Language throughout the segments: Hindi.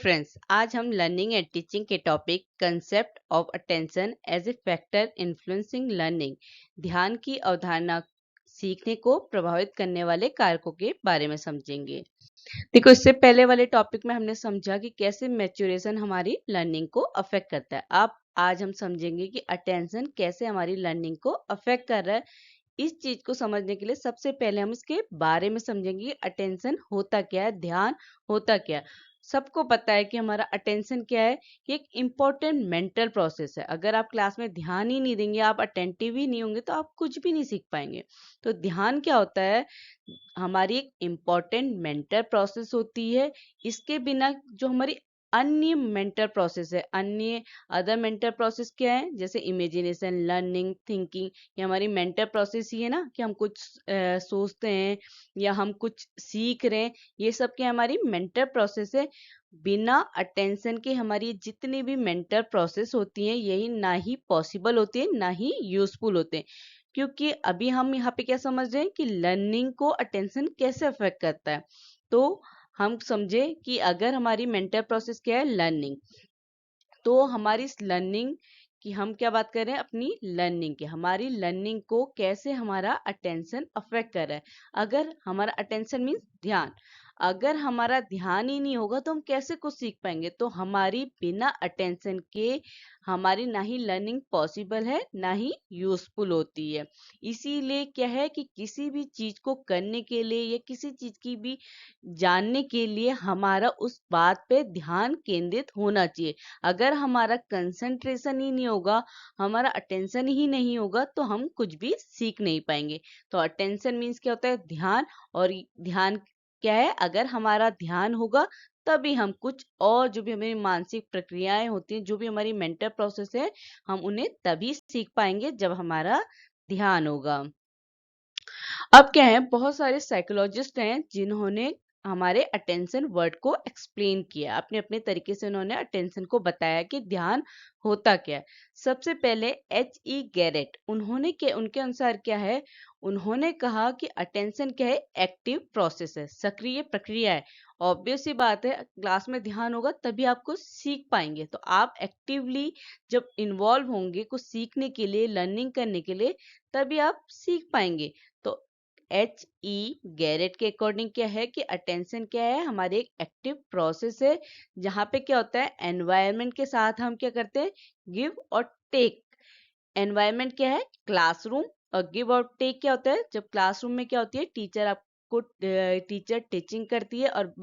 फ्रेंड्स, आज हम लर्निंग एंड टीचिंग के topic concept of attention as a factor influencing learning, ध्यान की अवधारणा सीखने को प्रभावित करने वाले कारकों के बारे में समझेंगे। देखो, इससे पहले वाले टॉपिक में हमने समझा कि कैसे मैच्योरेशन हमारी लर्निंग को अफेक्ट करता है। अब आज हम समझेंगे कि अटेंशन कैसे हमारी लर्निंग को अफेक्ट कर रहा है। इस चीज को समझने के लिए सबसे पहले हम इसके बारे में समझेंगे कि अटेंशन होता क्या है, ध्यान होता क्या है। सबको पता है कि हमारा अटेंशन क्या है, कि एक इम्पोर्टेंट मेंटल प्रोसेस है। अगर आप क्लास में ध्यान ही नहीं देंगे, आप अटेंटिव ही नहीं होंगे, तो आप कुछ भी नहीं सीख पाएंगे। तो ध्यान क्या होता है, हमारी एक इम्पोर्टेंट मेंटल प्रोसेस होती है। इसके बिना जो हमारी अन्य मेंटल प्रोसेस है, अन्य अदर मेंटल प्रोसेस क्या है, जैसे इमेजिनेशन, लर्निंग, थिंकिंग, ये हमारी मेंटल प्रोसेस ही है ना, कि हम कुछ सोचते हैं या हम कुछ सीख रहे हैं। ये सब क्या हमारी मेंटल प्रोसेस है। बिना अटेंशन के हमारी जितनी भी मेंटल प्रोसेस होती हैं, यही ना ही पॉसिबल होती है, ना ही यूजफुल होते हैं। क्योंकि अभी हम यहाँ पे क्या समझ रहे हैं कि लर्निंग को अटेंशन कैसे अफेक्ट करता है। तो हम समझे कि अगर हमारी मेंटल प्रोसेस क्या है, लर्निंग, तो हमारी इस लर्निंग की हम क्या बात कर रहे हैं, अपनी लर्निंग की, हमारी लर्निंग को कैसे हमारा अटेंशन अफेक्ट कर रहा है। अगर हमारा अटेंशन मीन्स ध्यान, अगर हमारा ध्यान ही नहीं होगा तो हम कैसे कुछ सीख पाएंगे। तो हमारी बिना अटेंशन के हमारी ना ही लर्निंग पॉसिबल है, ना ही यूजफुल होती है। इसीलिए क्या है कि किसी भी चीज को करने के लिए या किसी चीज की भी जानने के लिए हमारा उस बात पे ध्यान केंद्रित होना चाहिए। अगर हमारा कंसंट्रेशन ही नहीं होगा, हमारा अटेंशन ही नहीं होगा, तो हम कुछ भी सीख नहीं पाएंगे। तो अटेंशन मीन्स क्या होता है, ध्यान। और ध्यान क्या है, अगर हमारा ध्यान होगा तभी हम कुछ और जो भी हमारी मानसिक प्रक्रियाएं होती हैं, जो भी हमारी मेंटल प्रोसेस है, हम उन्हें तभी सीख पाएंगे जब हमारा ध्यान होगा। अब क्या है, बहुत सारे साइकोलॉजिस्ट हैं जिन्होंने हमारे अटेंशन वर्ड को एक्सप्लेन किया, अपने अपने तरीके से उन्होंने अटेंशन को बताया कि ध्यान होता क्या है। सबसे पहले H.E. गैरेट, उनके अनुसार क्या है, उन्होंने कहा कि अटेंशन क्या है, एक्टिव प्रोसेस है, सक्रिय प्रक्रिया है। ऑब्वियस सी बात है, क्लास में ध्यान होगा तभी आपको सीख पाएंगे। तो आप एक्टिवली जब इन्वॉल्व होंगे कुछ सीखने के लिए, लर्निंग करने के लिए, तभी आप सीख पाएंगे। तो H.E. गैरेट के अकॉर्डिंग क्या है कि अटेंशन क्या है, हमारी एक एक्टिव प्रोसेस है, जहाँ पे क्या होता है, एनवायरनमेंट के साथ हम क्या करते हैं, गिव और टेक। एनवायरनमेंट क्या है, क्लासरूम। और गिव और टेक क्या होता है, जब क्लासरूम में क्या होती है, टीचर टीचिंग करती है और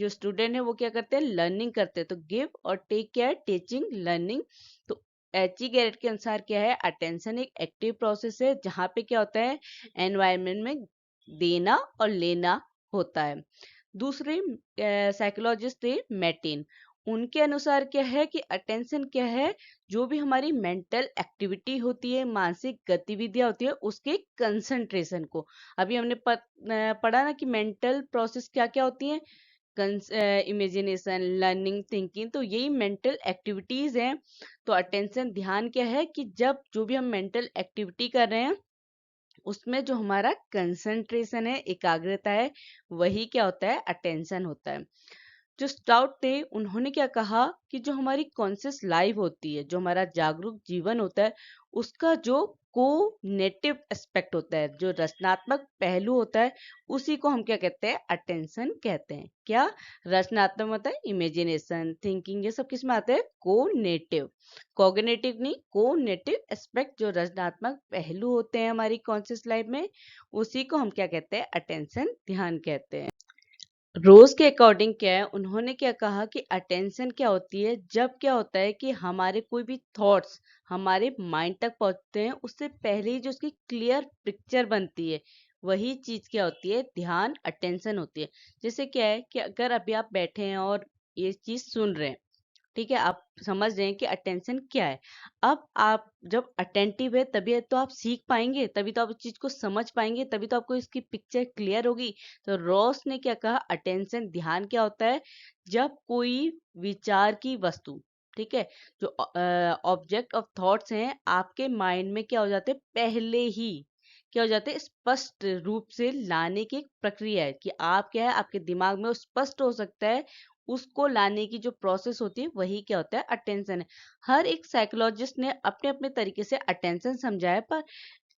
जो स्टूडेंट है वो क्या करते हैं, लर्निंग करते हैं। तो गिव और टेक क्या है, टीचिंग, लर्निंग। तो H.E. गैरेट के अनुसार क्या है, अटेंशन एक एक्टिव प्रोसेस है, जहाँ पे क्या होता है, एनवायरनमेंट में देना और लेना होता है। दूसरे साइकोलॉजिस्ट थे मैटिन, उनके अनुसार क्या है कि अटेंशन क्या है, जो भी हमारी मेंटल एक्टिविटी होती है, मानसिक गतिविधियां होती है, उसके कंसंट्रेशन को। अभी हमने पढ़ा ना कि मेंटल प्रोसेस क्या क्या होती है, इमेजिनेशन, लर्निंग, थिंकिंग, तो यही मेंटल एक्टिविटीज हैं। तो अटेंशन, ध्यान क्या है कि जब जो भी हम मेंटल एक्टिविटी कर रहे हैं उसमें जो हमारा कंसंट्रेशन है, एकाग्रता है, वही क्या होता है, अटेंशन होता है। जो स्टाउट थे उन्होंने क्या कहा कि जो हमारी कॉन्शियस लाइफ होती है, जो हमारा जागरूक जीवन होता है, उसका जो कोनेटिव एस्पेक्ट होता है, जो रचनात्मक पहलू होता है, उसी को हम क्या कहते हैं, अटेंशन कहते हैं। क्या रचनात्मक होता है, इमेजिनेशन, थिंकिंग, ये सब किस में आते हैं, कोनेटिव। कॉग्निटिव नहीं, कोनेटिव एस्पेक्ट, जो रचनात्मक पहलू होते हैं हमारी कॉन्शियस लाइफ में, उसी को हम क्या कहते हैं, अटेंशन, ध्यान कहते हैं। रोज के अकॉर्डिंग क्या है, उन्होंने क्या कहा कि अटेंशन क्या होती है, जब क्या होता है कि हमारे कोई भी थॉट्स हमारे माइंड तक पहुंचते हैं, उससे पहले ही जो उसकी क्लियर पिक्चर बनती है, वही चीज क्या होती है, ध्यान, अटेंशन होती है। जैसे क्या है कि अगर अभी आप बैठे हैं और ये चीज सुन रहे हैं, ठीक है, आप समझ रहे हैं कि अटेंशन क्या है। अब आप जब अटेंटिव है तभी तो आप सीख पाएंगे, तभी तो आप उस चीज को समझ पाएंगे, तभी तो आपको इसकी पिक्चर क्लियर होगी। तो रॉस ने क्या कहा, अटेंशन, ध्यान क्या होता है, जब कोई विचार की वस्तु, ठीक है, जो ऑब्जेक्ट ऑफ थॉट्स हैं, आपके माइंड में क्या हो जाते हैं, पहले ही क्या हो जाते हैं, स्पष्ट रूप से लाने की एक प्रक्रिया है, कि आप क्या है, आपके दिमाग में वो स्पष्ट हो सकता है, उसको लाने की जो प्रोसेस होती है वही क्या होता है, अटेंशन है। हर एक साइकोलॉजिस्ट ने अपने अपने तरीके से अटेंशन समझाया, पर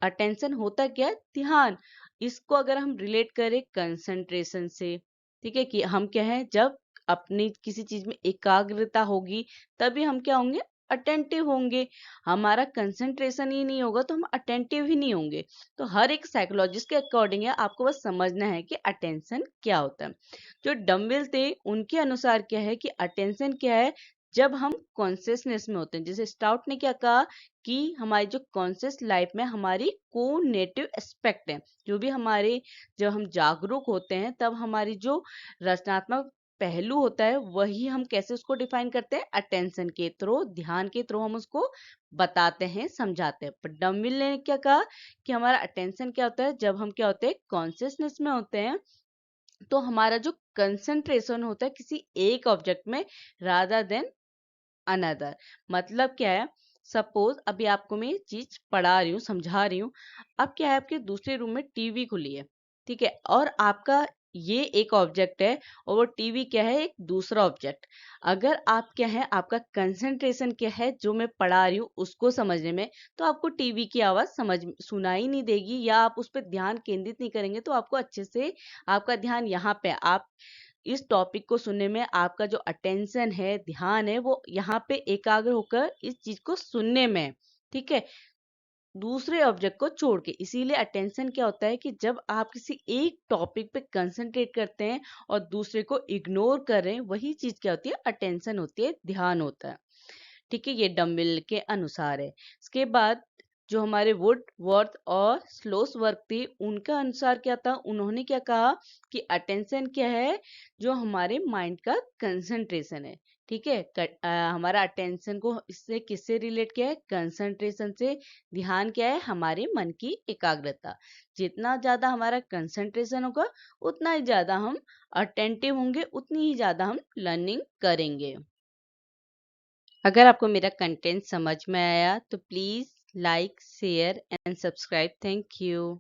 अटेंशन होता क्या है, ध्यान। इसको अगर हम रिलेट करें कंसंट्रेशन से, ठीक है, कि हम क्या है, जब अपनी किसी चीज में एकाग्रता होगी तभी हम क्या होंगे, अटेंटिव होंगे। हमारा कंसंट्रेशन ही नहीं होगा तो हम अटेंटिव ही नहीं होंगे। तो हर एक साइकोलॉजिस्ट के अकॉर्डिंग है, आपको बस समझना है कि अटेंशन क्या होता है। जो डम्बिल थे उनके अनुसार क्या है कि अटेंशन क्या है, जब हम कॉन्शियसनेस में होते हैं। जैसे स्टाउट ने क्या कहा कि हमारी जो कॉन्शियस लाइफ में हमारी कोनेटिव एस्पेक्ट है, जो भी हमारे, जब हम जागरूक होते हैं तब हमारी जो रचनात्मक पहलू होता है वही हम कैसे उसको डिफाइन करते हैं, अटेंशन के थ्रू, ध्यान के थ्रू हम उसको बताते हैं, समझाते हैं। पर डमिल ने क्या कहा कि हमारा अटेंशन क्या होता है, जब हम क्या होते हैं, कॉन्शियसनेस में होते हैं, तो हमारा जो कंसंट्रेशन होता है किसी एक ऑब्जेक्ट में रादर देन अनदर। मतलब क्या है, सपोज अभी आपको मैं ये चीज पढ़ा रही हूँ, समझा रही हूँ। अब क्या है, आपके दूसरे रूम में टीवी खुली है, ठीक है, और आपका ये एक ऑब्जेक्ट है और वो टीवी क्या है, एक दूसरा ऑब्जेक्ट। अगर आप क्या है, आपका कंसंट्रेशन क्या है जो मैं पढ़ा रही हूँ उसको समझने में, तो आपको टीवी की आवाज समझ सुनाई नहीं देगी, या आप उस पर ध्यान केंद्रित नहीं करेंगे, तो आपको अच्छे से आपका ध्यान यहाँ पे, आप इस टॉपिक को सुनने में आपका जो अटेंशन है, ध्यान है, वो यहाँ पे एकाग्र होकर इस चीज को सुनने में है, ठीक है, दूसरे ऑब्जेक्ट को छोड़ के। इसीलिए अटेंशन क्या होता है कि जब आप किसी एक टॉपिक पे कंसंट्रेट करते हैं और दूसरे को इग्नोर कर रहे हैं, वही चीज क्या होती है, अटेंशन होती है, ध्यान होता है। ठीक है, ये डम्बिल के अनुसार है। इसके बाद जो हमारे वुड वर्थ और स्लोस वर्क थी, उनका अनुसार क्या था, उन्होंने क्या कहा कि अटेंशन क्या है, जो हमारे माइंड का कंसंट्रेशन है। ठीक है, हमारा अटेंशन को इससे किससे रिलेट किया है, कंसंट्रेशन से। ध्यान क्या है, हमारे मन की एकाग्रता। जितना ज्यादा हमारा कंसंट्रेशन होगा उतना ही ज्यादा हम अटेंटिव होंगे, उतनी ही ज्यादा हम लर्निंग करेंगे। अगर आपको मेरा कंटेंट समझ में आया तो please like, share and subscribe. Thank you.